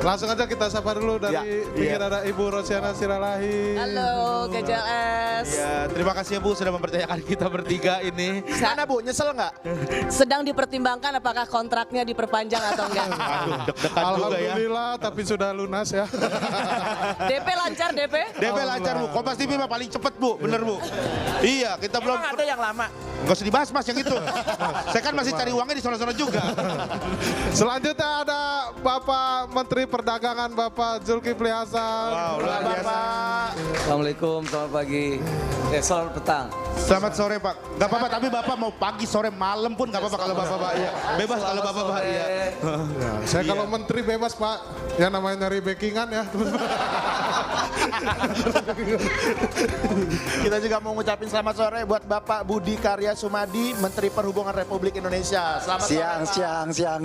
Langsung aja kita sapa dulu dari pinggir ada Ibu Rosiana Siralahi. Halo, GJLS. Ya, terima kasih ya Bu sudah mempercayakan kita bertiga ini. Gimana Bu, nyesel nggak? Sedang dipertimbangkan apakah kontraknya diperpanjang atau enggak. Aduh, deg-degan juga ya. Alhamdulillah, tapi sudah lunas ya. DP lancar, DP? DP lancar Bu, Kompas TV mah paling cepet Bu, bener Bu. Iya, kita belum. Emang ada yang lama? Nggak usah dibahas Mas yang itu. Saya kan masih cari uangnya di sana-sana juga. Selanjutnya ada Bapak Menteri Perdagangan Bapak Zulkifli Hasan. Wow, luar biasa. Assalamualaikum, selamat pagi. Selamat petang. Selamat sore Pak. Gak apa-apa, tapi Bapak mau pagi, sore, malam pun gak apa-apa kalau Bapak ya. Bebas kalau Bapak Pak. Iya. Ya, saya kalau menteri bebas Pak, ya namanya nyari backingan ya. Kita juga mau ngucapin selamat sore buat Bapak Budi Karya Sumadi, Menteri Perhubungan Republik Indonesia. Selamat sore, Pak. Siang.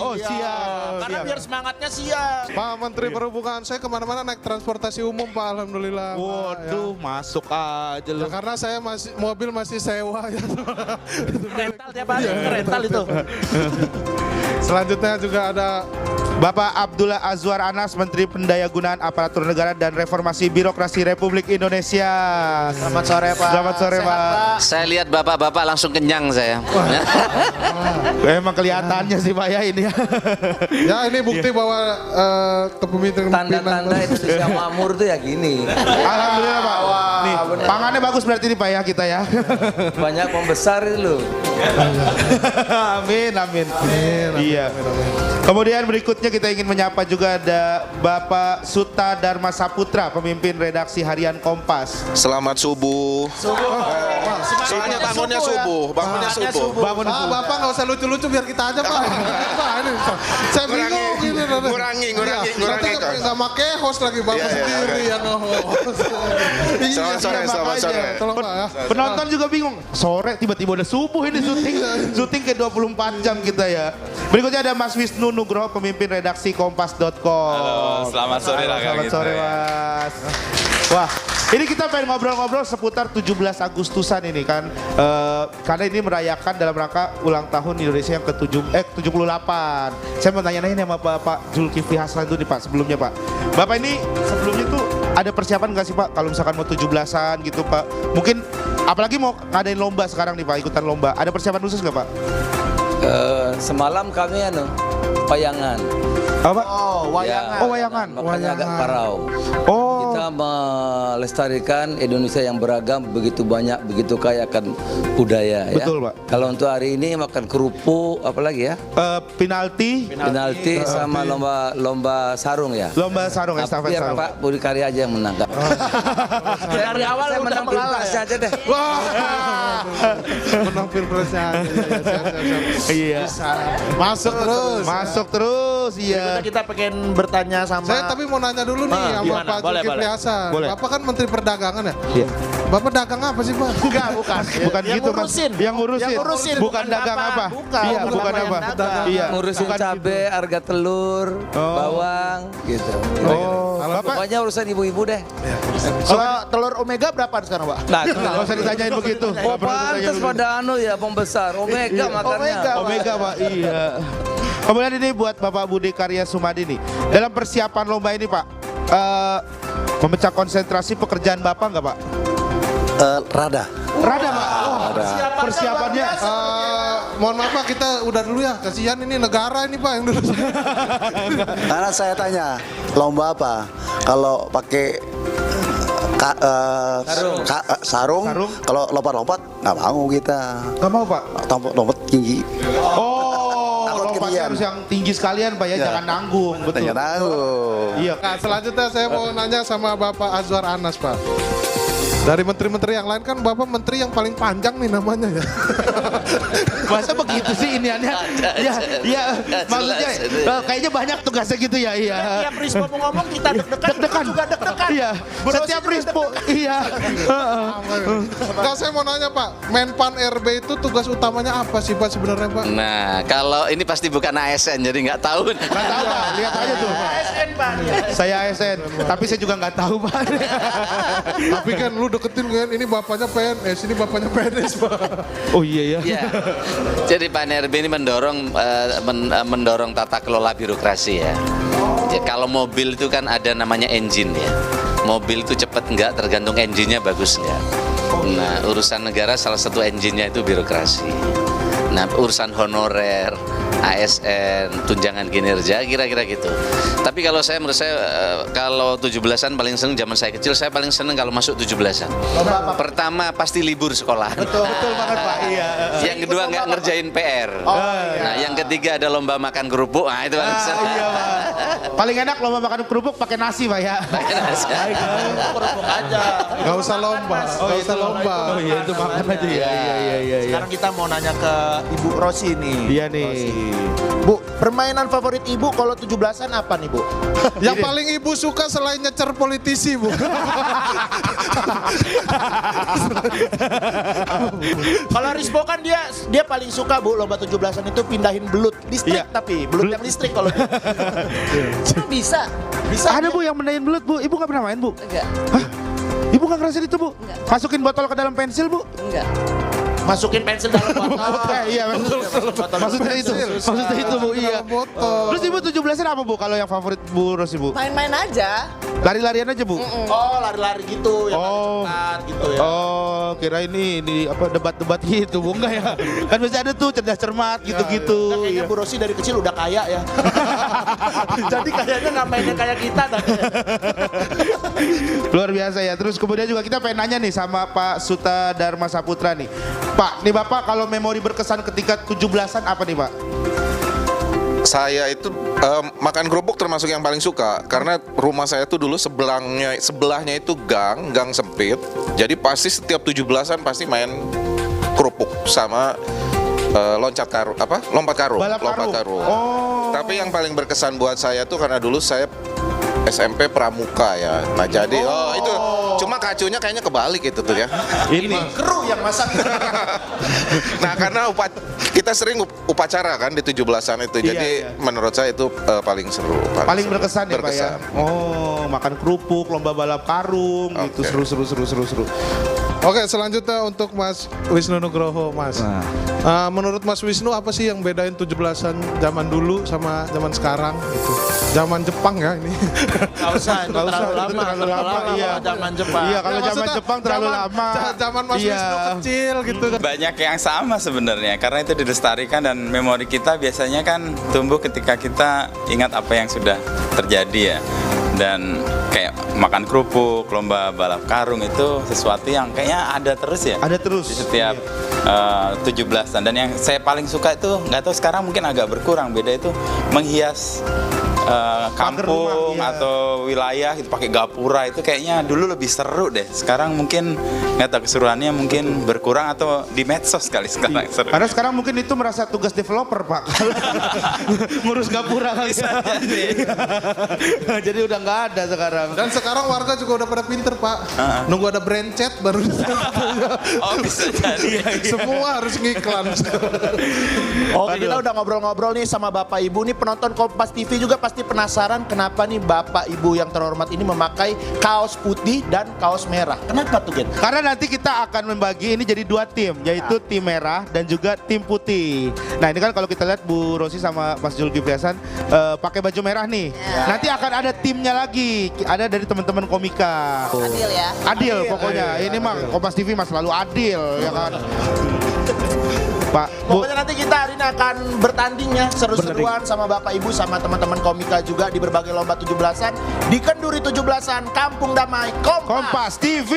Oh, siap. Karena biar semangatnya siang. Pak Menteri Perhubungan, saya kemana-mana naik transportasi umum Pak, Alhamdulillah. Pak, Waduh, masuk aja ya. lu. Ya, karena saya mobil masih sewa ya. Rental tiap hari, rental itu. Selanjutnya juga ada Bapak Abdullah Azwar Anas, Menteri Pendayagunaan Aparatur Negara dan Reformasi Birokrasi Republik Indonesia. Selamat sore Pak. Selamat sore Sehat, Pak. Saya lihat bapak-bapak langsung kenyang saya. Emang kelihatannya sih Pak ya ini ya. ya ini bukti bahwa kepemimpinan Tanda-tanda Indonesia makmur tuh ya gini. Alhamdulillah Pak. Nih, pangannya bagus berarti nih Pak ya kita ya. Banyak pembesar itu loh. Amin. Iya. Kemudian berikutnya kita ingin menyapa juga ada Bapak Suta Dharma Saputra, pemimpin redaksi harian Kompas. Selamat subuh. Soalnya bangunnya subuh, bangunnya subuh. Bangun Pak, Bapak nggak usah lucu-lucu biar kita aja Pak. Pak ini, saya bingung ini. Ngurangi. Nanti nggak pakai host lagi Bapak sendiri yang nge-host. Selamat sore. Tolong Pak ya. Penonton juga bingung. Sore tiba-tiba udah subuh ini syuting ke 24 jam kita ya. Berikutnya ada Mas Wisnu Nugroho, pemimpin redaksi Kompas.com. Halo, selamat sore Selamat sore Mas. Wah, ini kita pengen ngobrol-ngobrol seputar 17 Agustusan ini kan. Karena ini merayakan dalam rangka ulang tahun Indonesia yang ke-78. Saya mau tanya-nanya sama Bapak Zulkifli Hasan itu nih Pak, sebelumnya Pak. Bapak ini sebelumnya tuh ada persiapan nggak sih Pak kalau misalkan mau 17-an gitu Pak? Mungkin apalagi mau ngadain lomba sekarang nih Pak, ikutan lomba. Ada persiapan khusus nggak Pak? Semalam kami wayangan. Apa? Oh, wayangan. Oh, wayangan. Makanya agak parau. Oh. Kita melestarikan Indonesia yang beragam, begitu banyak, begitu kaya akan budaya ya. Betul, Pak. Kalau untuk hari ini makan kerupuk, apalagi ya? Penalti. Penalti sama lomba sarung ya. Lomba sarung, estafet Biar sarung. Pak Budi Karya aja yang menang. Dari awal Saya udah menang mengalah pilpres ya. aja deh. Wah, menang pilpresnya. Iya. Masuk terus, iya. Kita pengen bertanya sama. Saya tapi mau nanya dulu nih sama gimana? Pak Boleh, Zulkifli boleh. Hasan. Boleh. Bapak kan Menteri Perdagangan ya? Iya. Bapak dagang apa sih Pak? Enggak, bukan. Bukan Yang gitu Mas. ngurusin. Yang ngurusin. Yang ngurusin, Bukan bukan dagang Bapak. apa? Bukan, Iya, bukan bukan Bapak apa? yang dagang. Iya. Ngurusin Bukan cabe, harga telur, bawang, gitu. Oh, Bapak. Pokoknya urusan ibu-ibu deh. Kalau telur omega berapa sekarang Pak? Nah, Nggak usah ditanyain begitu. oh Nggak perlu ditanya pantas begitu. pada ya pembesar. Omega makannya. Omega Pak, iya. Kemudian ini buat Bapak Budi Karya Sumadi nih. Dalam persiapan lomba ini Pak, memecah konsentrasi pekerjaan Bapak nggak Pak? Rada. Rada Pak. Persiapannya. Mohon maaf Pak, kita udah dulu ya. Kasihan ini negara ini Pak yang dulu. Karena saya tanya, lomba apa? Kalau pakai sarung, Sarung. kalau lompat-lompat nggak mau kita. Nggak mau Pak? Lompat tinggi. Oh, Takut lompatnya ketinggian. harus yang tinggi sekalian Pak ya, Ya. jangan nanggung. Betul. Tanya tahu. Iya. Nah, selanjutnya saya mau nanya sama Bapak Azwar Anas Pak. Dari menteri-menteri yang lain kan Bapak menteri yang paling panjang nih namanya ya. Masa begitu sih iniannya? Ya, ya, maksudnya kayaknya banyak tugasnya gitu ya, iya. Tiap Rispo mau ngomong kita deg-degan juga deg-degan. Iya, setiap Rispo, iya. Nah, saya mau nanya Pak, Menpan RB itu tugas utamanya apa sih Pak sebenarnya Pak? Nah, kalau ini pasti bukan ASN, jadi nggak tahu. Nggak tahu Pak, lihat aja tuh. ASN Pak? Saya ASN, tapi saya juga nggak tahu Pak. Tapi kan lu deketin kan, ini bapaknya PNS, ini bapaknya PNS Pak. Oh iya ya. Ya. Jadi Pak NRB ini mendorong tata kelola birokrasi ya. Ya, kalau mobil itu kan ada namanya engine ya. Mobil itu cepat enggak tergantung engine-nya bagus enggak. Nah, urusan negara salah satu engine-nya itu birokrasi. Nah, urusan honorer, ASN, tunjangan kinerja, kira-kira gitu. Tapi kalau saya, menurut saya, kalau 17-an paling seneng, zaman saya kecil, saya paling seneng kalau masuk 17-an. Pertama, pasti libur sekolah. Betul banget Pak. Iya. Yang kedua, nggak ngerjain PR. Nah, yang ketiga ada lomba makan kerupuk. Nah, itu paling seneng. Iya Pak. Paling enak lomba makan kerupuk pakai nasi Pak ya. Kerupuk aja. Gak usah lomba, gak usah lomba. Oh iya itu makan aja ya. Iya. Sekarang kita mau nanya ke Ibu Rosi nih. Iya nih. Bu, permainan favorit Ibu kalau 17-an apa nih Bu? Yang paling ibu suka selain nyecer politisi Bu. Kalau Rispo kan dia paling suka Bu lomba 17-an itu pindahin belut listrik tapi belut yang listrik kalau Emang bisa? Ada Bu yang mendain belut Bu. Ibu nggak pernah main Bu? Enggak. Hah? Ibu nggak ngerasain itu Bu? Enggak. Masukin botol ke dalam pensil Bu? Enggak. masukin pensil dalam botol. Iya maksudnya itu Bu. Iya. Terus Ibu 17-an apa Bu kalau yang favorit Bu Rosi Bu? Main-main aja. Lari-larian aja Bu? Oh lari-lari gitu, yang cepat gitu ya. Oh, kira ini apa debat-debat gitu, Bu enggak ya? Kan biasa ada tuh cerdas cermat gitu-gitu. Nah, kayaknya Bu Rosi dari kecil udah kaya ya. Jadi kayaknya nggak mainnya kayak kita dah. Luar biasa ya. Terus kemudian juga kita pengen nanya nih sama Pak Suta Dharma Saputra nih. Pak, nih Bapak kalau memori berkesan ketika 17-an apa nih Pak? Saya itu makan kerupuk termasuk yang paling suka karena rumah saya tuh dulu sebelahnya itu gang sempit. Jadi pasti setiap 17-an pasti main kerupuk sama lompat karung. Oh. Tapi yang paling berkesan buat saya tuh karena dulu saya SMP Pramuka ya. Nah jadi itu cuma kacunya kayaknya kebalik itu tuh ya. Ini Kru yang masak. Nah karena kita sering upacara kan di 17-an itu. Jadi menurut saya itu paling seru. Paling berkesan ya Pak ya. Oh, makan kerupuk, lomba balap karung gitu seru. Oke, selanjutnya untuk Mas Wisnu Nugroho, Mas. Menurut Mas Wisnu apa sih yang bedain 17-an zaman dulu sama zaman sekarang gitu? Zaman Jepang ya ini. Nggak usah, itu terlalu lama. Iya. Zaman Jepang. Iya, kalau Ya, zaman maksudnya Jepang terlalu lama. Zaman Mas Wisnu kecil gitu kan. Banyak yang sama sebenarnya karena itu dilestarikan dan memori kita biasanya kan tumbuh ketika kita ingat apa yang sudah terjadi ya. Dan kayak makan kerupuk, lomba balap karung itu sesuatu yang kayaknya ada terus ya. Ada terus. Di setiap 17-an. Dan yang saya paling suka itu nggak tahu sekarang mungkin agak berkurang. Beda itu menghias kampung atau wilayah itu pakai gapura itu kayaknya dulu lebih seru deh. Sekarang mungkin nggak tahu keseruannya mungkin berkurang atau di medsos kali sekarang seru. Karena sekarang mungkin itu merasa tugas developer Pak. Ngurus gapura kali ya. Jadi udah nggak ada sekarang. Dan sekarang warga juga udah pada pinter Pak. Nunggu ada brand chat baru. Oh bisa jadi. Semua harus ngiklan. Oke, kita udah ngobrol-ngobrol nih sama Bapak Ibu nih, penonton Kompas TV juga pasti penasaran kenapa nih Bapak Ibu yang terhormat ini memakai kaos putih dan kaos merah. Kenapa tuh Gen? Karena nanti kita akan membagi ini jadi dua tim, yaitu tim merah dan juga tim putih. Nah ini kan kalau kita lihat Bu Rosi sama Mas Zulkifli Hasan pakai baju merah nih. Nanti akan ada timnya lagi, ada dari teman-teman komika. Adil ya. Adil pokoknya. Ini mah Kompas TV mah selalu adil ya kan. Pak, Bu. Pokoknya nanti kita hari ini akan bertanding ya, seru-seruan sama Bapak Ibu sama teman-teman komika juga di berbagai lomba 17-an di Kenduri 17-an Kampung Damai Kompas Kompas TV.